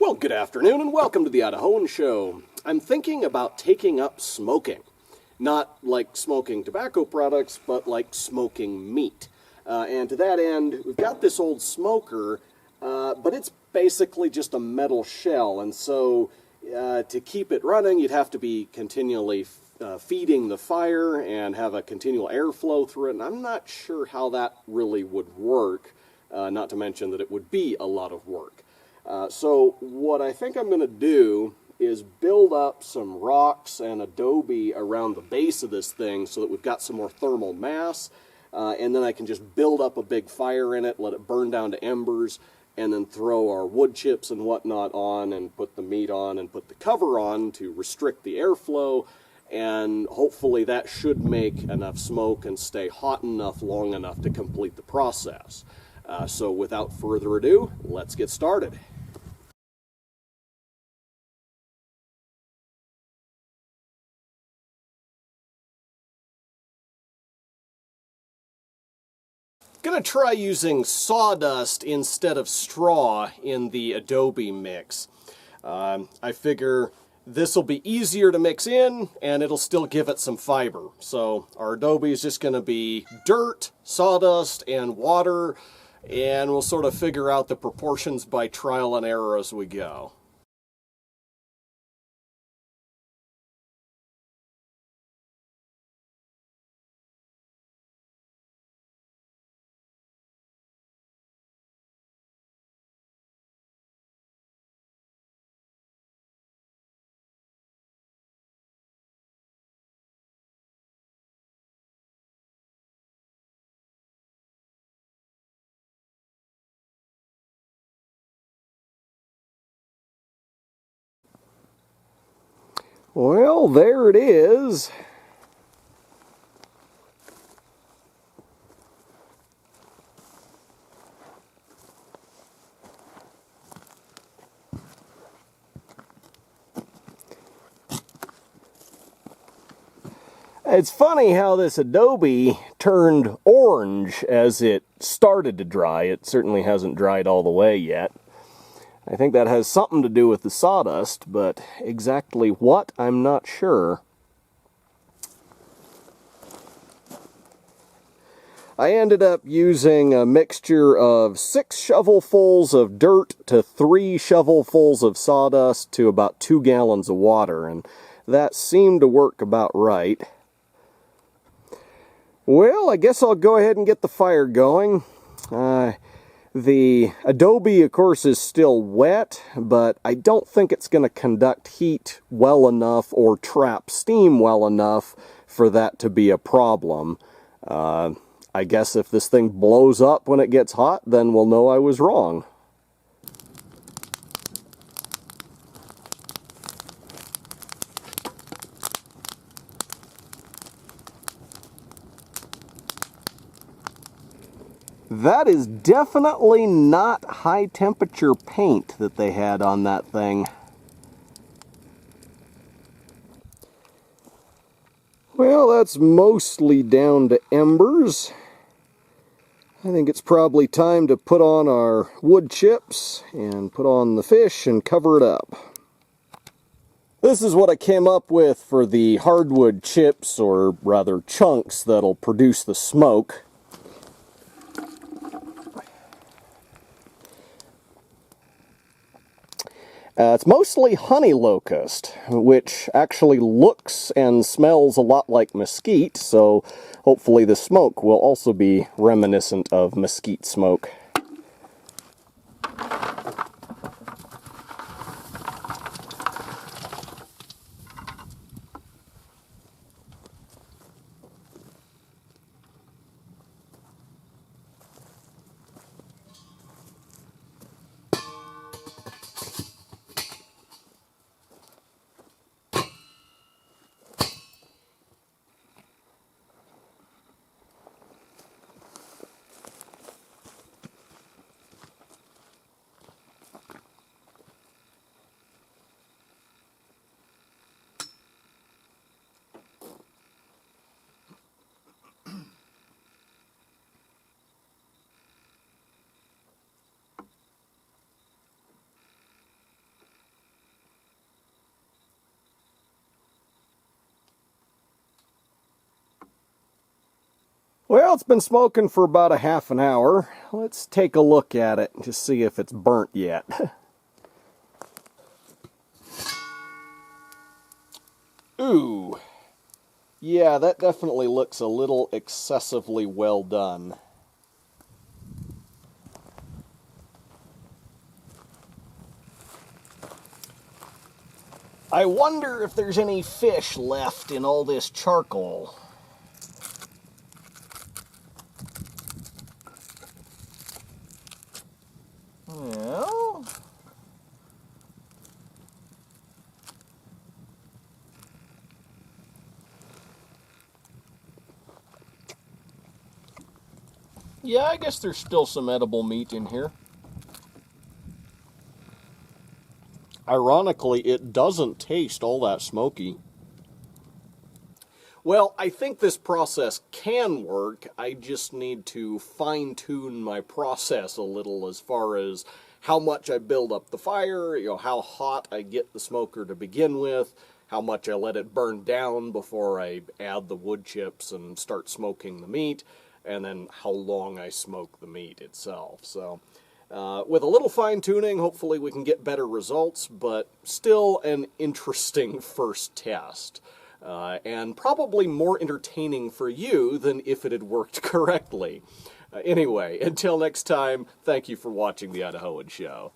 Well, good afternoon and welcome to the Idahoan Show. I'm thinking about taking up smoking. Not like smoking tobacco products, but like smoking meat. And to that end, we've got this old smoker, but it's basically just a metal shell. And so to keep it running, you'd have to be continually feeding the fire and have a continual airflow through it. And I'm not sure how that really would work, not to mention that it would be a lot of work. So what I think I'm going to do is build up some rocks and adobe around the base of this thing so that we've got some more thermal mass, and then I can just build up a big fire in it, let it burn down to embers, and then throw our wood chips and whatnot on and put the meat on and put the cover on to restrict the airflow, and hopefully that should make enough smoke and stay hot enough long enough to complete the process. So without further ado, let's get started. Gonna try using sawdust instead of straw in the adobe mix. I figure this will be easier to mix in and it'll still give it some fiber. So our adobe is just gonna be dirt, sawdust, and water, and we'll sort of figure out the proportions by trial and error as we go. Well, there it is. It's funny how this adobe turned orange as it started to dry. It certainly hasn't dried all the way yet. I think that has something to do with the sawdust, but exactly what, I'm not sure. I ended up using a mixture of 6 shovelfuls of dirt to 3 shovelfuls of sawdust to about 2 gallons of water, and that seemed to work about right. Well, I guess I'll go ahead and get the fire going. The adobe, of course, is still wet, but I don't think it's going to conduct heat well enough or trap steam well enough for that to be a problem. I guess if this thing blows up when it gets hot, then we'll know I was wrong. That is definitely not high temperature paint that they had on that thing. Well, that's mostly down to embers. I think it's probably time to put on our wood chips and put on the fish and cover it up. This is what I came up with for the hardwood chips, or rather chunks, that'll produce the smoke. It's mostly honey locust, which actually looks and smells a lot like mesquite, so hopefully the smoke will also be reminiscent of mesquite smoke. Well, it's been smoking for about a half an hour. Let's take a look at it to see if it's burnt yet. Ooh. Yeah, that definitely looks a little excessively well done. I wonder if there's any fish left in all this charcoal. Well, yeah, I guess there's still some edible meat in here. Ironically, it doesn't taste all that smoky. Well, I think this process can work. I just need to fine-tune my process a little as far as how much I build up the fire, how hot I get the smoker to begin with, how much I let it burn down before I add the wood chips and start smoking the meat, and then how long I smoke the meat itself. So, with a little fine-tuning, hopefully we can get better results, but still an interesting first test. And probably more entertaining for you than if it had worked correctly. Anyway, until next time, thank you for watching The Idahoan Show.